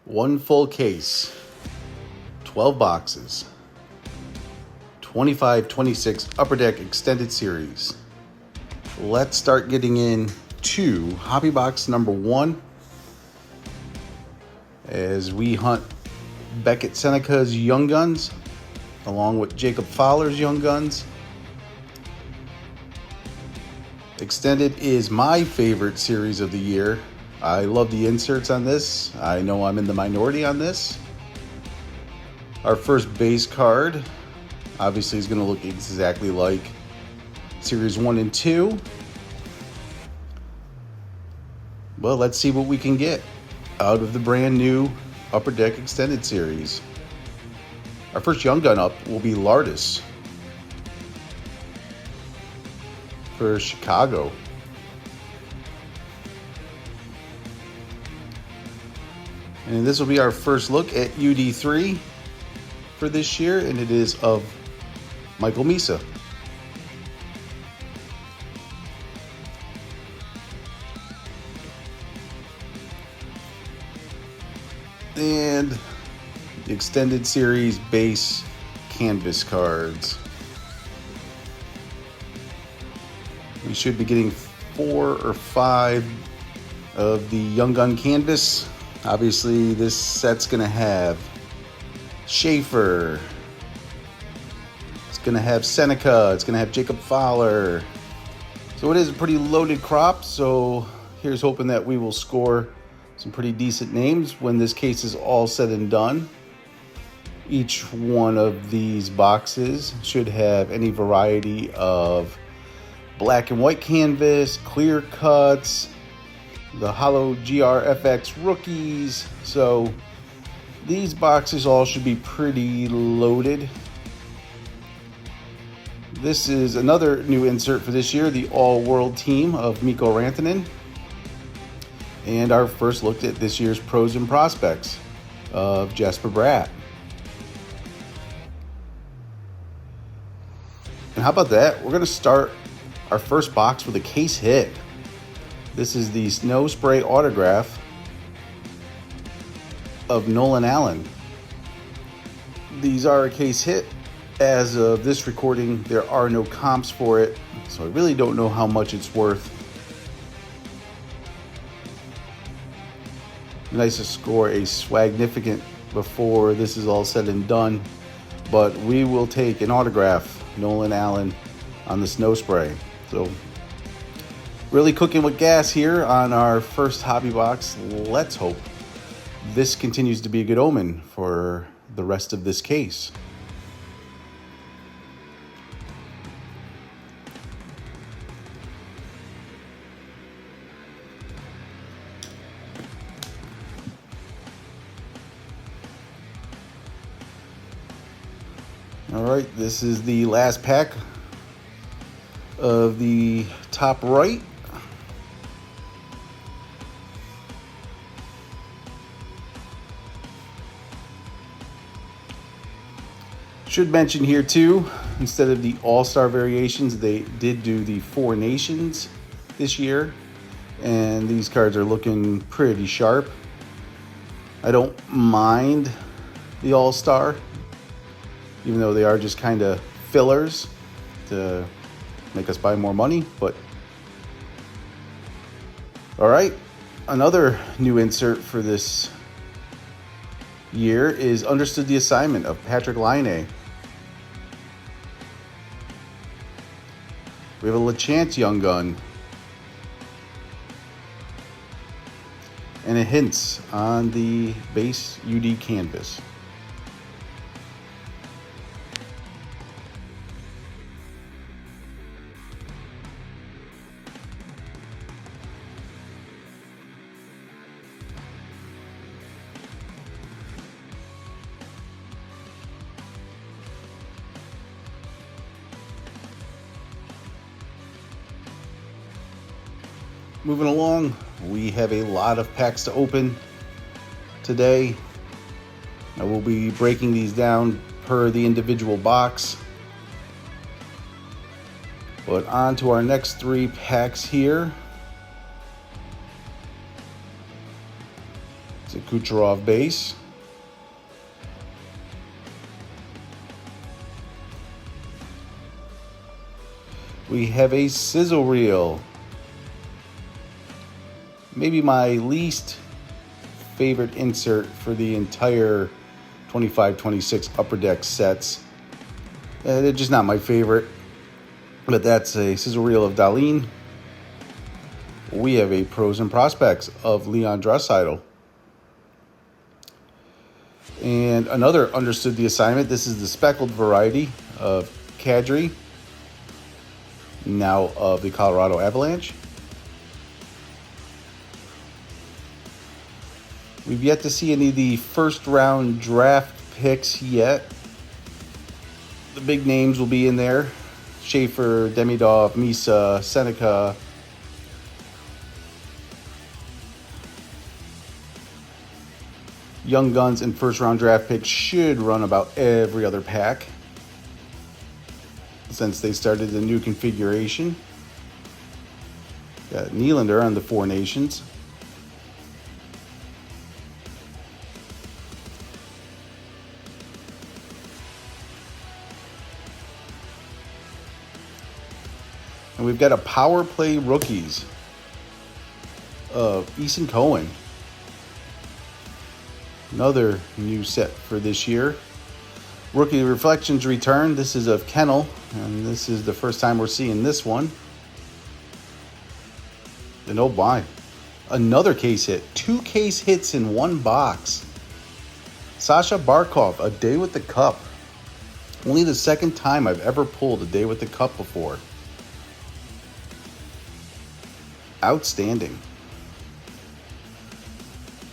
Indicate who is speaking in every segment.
Speaker 1: One full case, 12 boxes, 25-26 Upper Deck Extended Series. Let's start getting into hobby box number 1 as we hunt Beckett Senecke's Young Guns along with Jacob Fowler's Young Guns. Extended is my favorite series of the year. I love the inserts on this. I know I'm in the minority on this. Our first base card obviously is going to look exactly like Series 1 and 2. Well, let's see what we can get out of the brand new Upper Deck Extended Series. Our first Young Gun up will be Lardis for Chicago. And this will be our first look at UD3 for this year, and it is of Michael Misa. And the Extended Series base canvas cards. We should be getting 4 or 5 of the Young Gun canvas. Obviously, this set's going to have Schaefer. It's going to have Senecke. It's going to have Jacob Fowler. So it is a pretty loaded crop. So here's hoping that we will score some pretty decent names when this case is all said and done. Each one of these boxes should have any variety of black and white canvas, clear cuts, the Holo GRFX rookies. So these boxes all should be pretty loaded. This is another new insert for this year, the all-world team of Mikko Rantanen. And our first look at this year's pros and prospects of Jesper Bratt. And how about that? We're going to start our first box with a case hit. This is the Snow Spray autograph of Nolan Allen. These are a case hit. As of this recording, there are no comps for it, so I really don't know how much it's worth. Nice to score a swagnificant before this is all said and done, but we will take an autograph, Nolan Allen, on the Snow Spray. So really cooking with gas here on our first hobby box. Let's hope this continues to be a good omen for the rest of this case. All right, this is the last pack of the top right. Should mention here too, instead of the All-Star variations, they did do the 4 Nations this year, and these cards are looking pretty sharp. I don't mind the All-Star, even though they are just kind of fillers to make us buy more money, but all right. Another new insert for this year is Understood the Assignment of Patrick Laine. We have a LeChance Young Gun. And it hints on the base UD canvas. Moving along, we have a lot of packs to open today. I will be breaking these down per the individual box. But on to our next 3 packs here. It's a Kucherov base. We have a sizzle reel. Maybe my least favorite insert for the entire 25-26 Upper Deck sets. They're just not my favorite. But that's a sizzle reel of Dahlin. We have a Pros and Prospects of Leon Draisaitl. And another understood the assignment. This is the speckled variety of Kadri, now of the Colorado Avalanche. We've yet to see any of the first round draft picks yet. The big names will be in there. Schaefer, Demidov, Misa, Senecke. Young Guns and first round draft picks should run about every other pack since they started the new configuration. Got Nylander on the Four Nations. And we've got a power play rookies of Eason Cohen. Another new set for this year. Rookie Reflections return. This is of Kennel, and this is the first time we're seeing this one. And oh my, another case hit. 2 case hits in one box. Sasha Barkov, A Day with the Cup. Only the second time I've ever pulled A Day with the Cup before. Outstanding.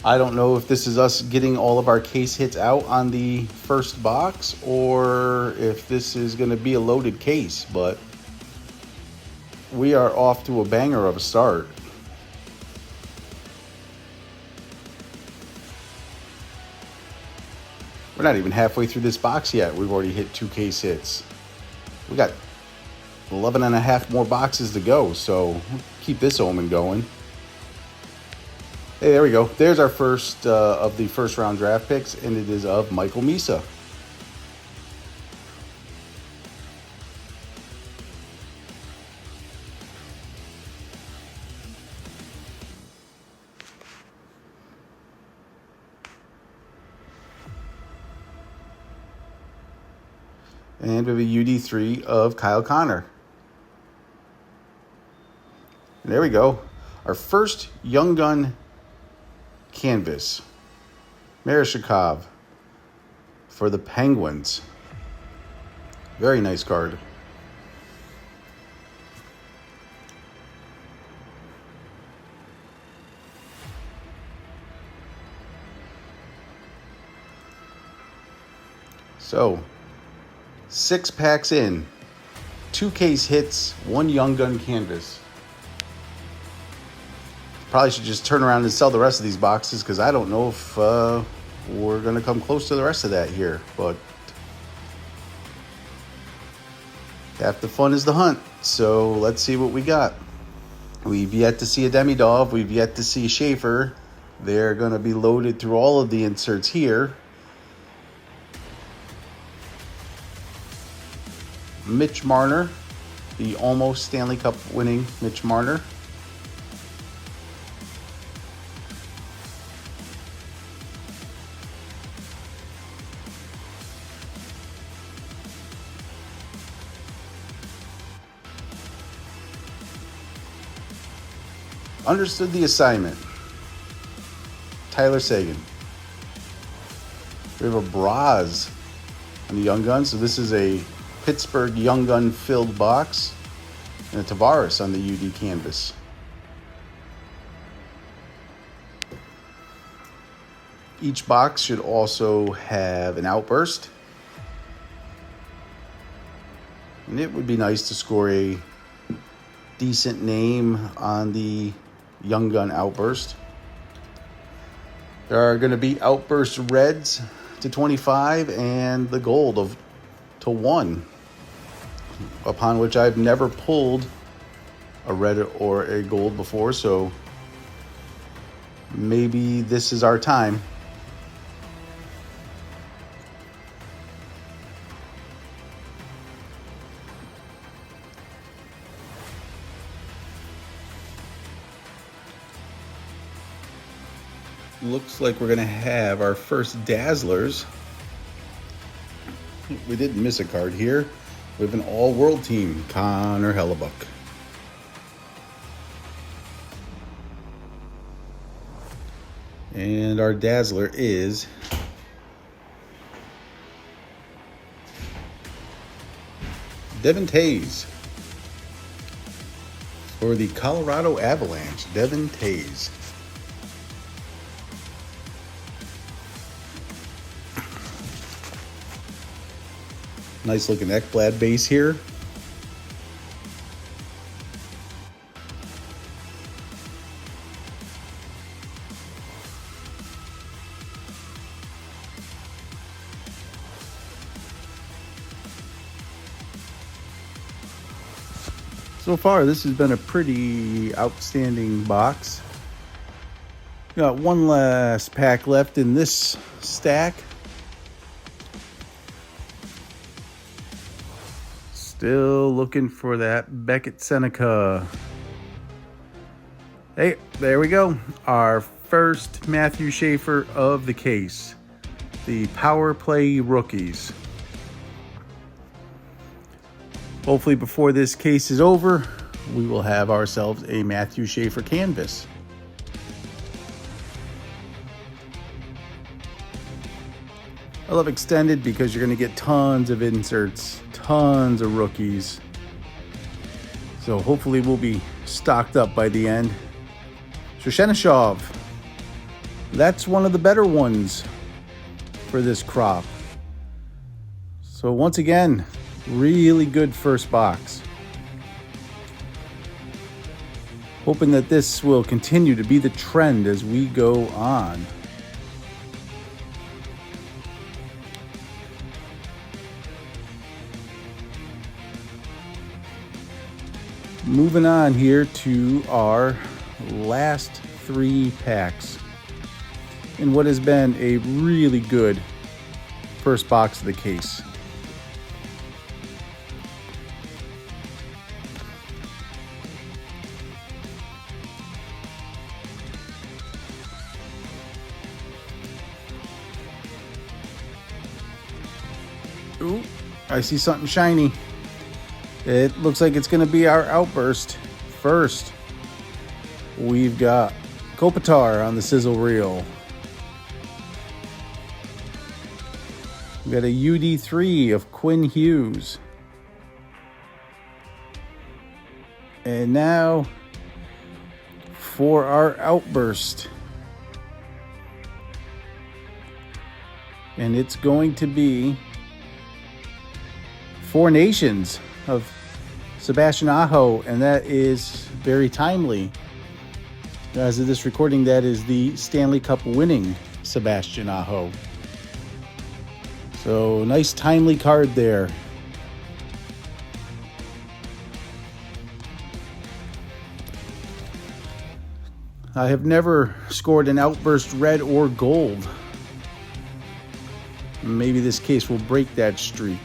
Speaker 1: I don't know if this is us getting all of our case hits out on the first box or if this is going to be a loaded case, but we are off to a banger of a start. We're not even halfway through this box yet. We've already hit 2 case hits. We got 11 and a half more boxes to go, so keep this omen going. Hey, there we go. There's our first of the first round draft picks, and it is of Michael Misa. And we have a UD3 of Kyle Connor. And there we go. Our first Young Gun canvas. Marishikov for the Penguins. Very nice card. So, 6 packs in, 2 case hits, 1 Young Gun canvas. Probably should just turn around and sell the rest of these boxes because I don't know if we're going to come close to the rest of that here. But half the fun is the hunt. So let's see what we got. We've yet to see a Demidov. We've yet to see Schaefer. They're going to be loaded through all of the inserts here. Mitch Marner, the almost Stanley Cup winning Mitch Marner. Understood the assignment. Tyler Seguin. We have a Braz on the Young Gun. So this is a Pittsburgh Young Gun filled box. And a Tavares on the UD canvas. Each box should also have an outburst. And it would be nice to score a decent name on the Young Gun outburst. There are going to be outburst reds to 25 and the gold of to 1, upon which I've never pulled a red or a gold before, so maybe this is our time. Looks like we're going to have our first Dazzlers. We didn't miss a card here. We have an all-world team, Connor Hellebuck. And our Dazzler is Devin Tays for the Colorado Avalanche. Devin Tays. Nice looking Ekblad base here. So far, this has been a pretty outstanding box. Got one last pack left in this stack. Still looking for that Beckett Senecke. Hey, there we go. Our first Matthew Schaefer of the case. The Power Play Rookies. Hopefully before this case is over, we will have ourselves a Matthew Schaefer canvas. I love extended because you're going to get tons of inserts, tons of rookies. So hopefully we'll be stocked up by the end. Shenyshov. That's one of the better ones for this crop. So once again, really good first box. Hoping that this will continue to be the trend as we go on. Moving on here to our last three packs in what has been a really good first box of the case. Ooh, I see something shiny. It looks like it's going to be our outburst. First, we've got Kopitar on the sizzle reel. We got a UD3 of Quinn Hughes. And now for our outburst. And it's going to be Four Nations of Sebastian Aho, and that is very timely. As of this recording, that is the Stanley Cup winning Sebastian Aho. So nice timely card there. I have never scored an outburst red or gold. Maybe this case will break that streak.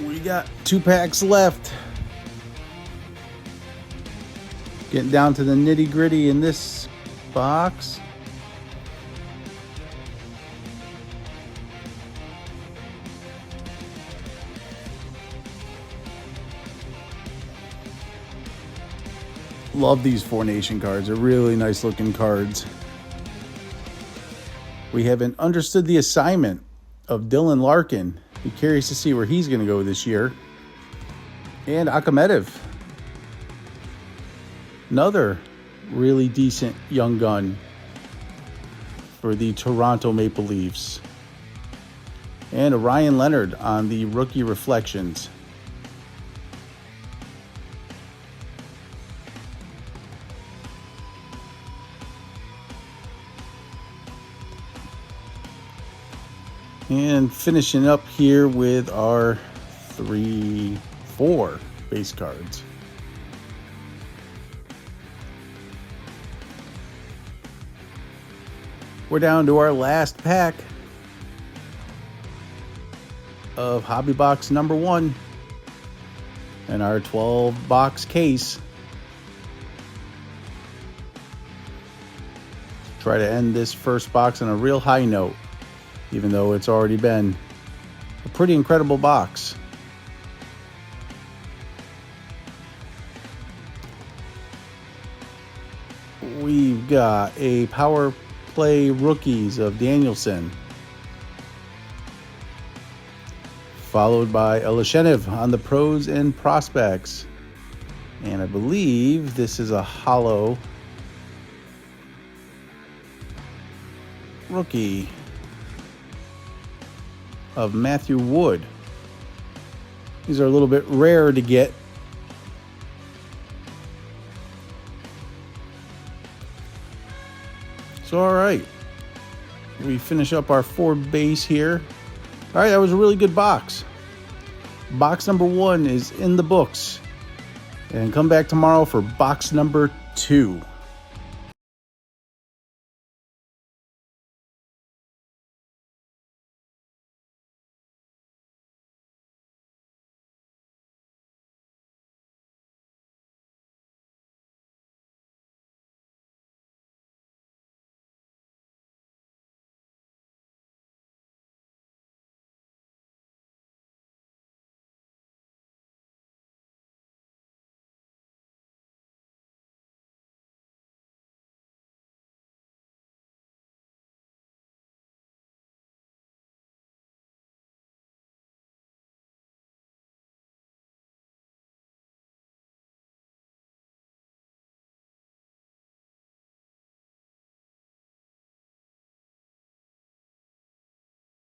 Speaker 1: We got two packs left. Getting down to the nitty gritty in this box. Love these Four Nation cards. They're really nice looking cards. We haven't understood the assignment of Dylan Larkin. Be curious to see where he's going to go this year. And Akhmedov. Another really decent young gun for the Toronto Maple Leafs. And a Ryan Leonard on the rookie reflections. And finishing up here with our 4 base cards. We're down to our last pack of Hobby Box number 1 and our 12 box case. Try to end this first box on a real high note, even though it's already been a pretty incredible box. We've got a Power Play Rookies of Danielson, followed by a Lashenev on the Pros and Prospects. And I believe this is a hollow rookie of Matthew Wood. These are a little bit rare to get. So, all right, we finish up our 4 base here. All right, that was a really good box. Box number 1 is in the books. And come back tomorrow for box number 2.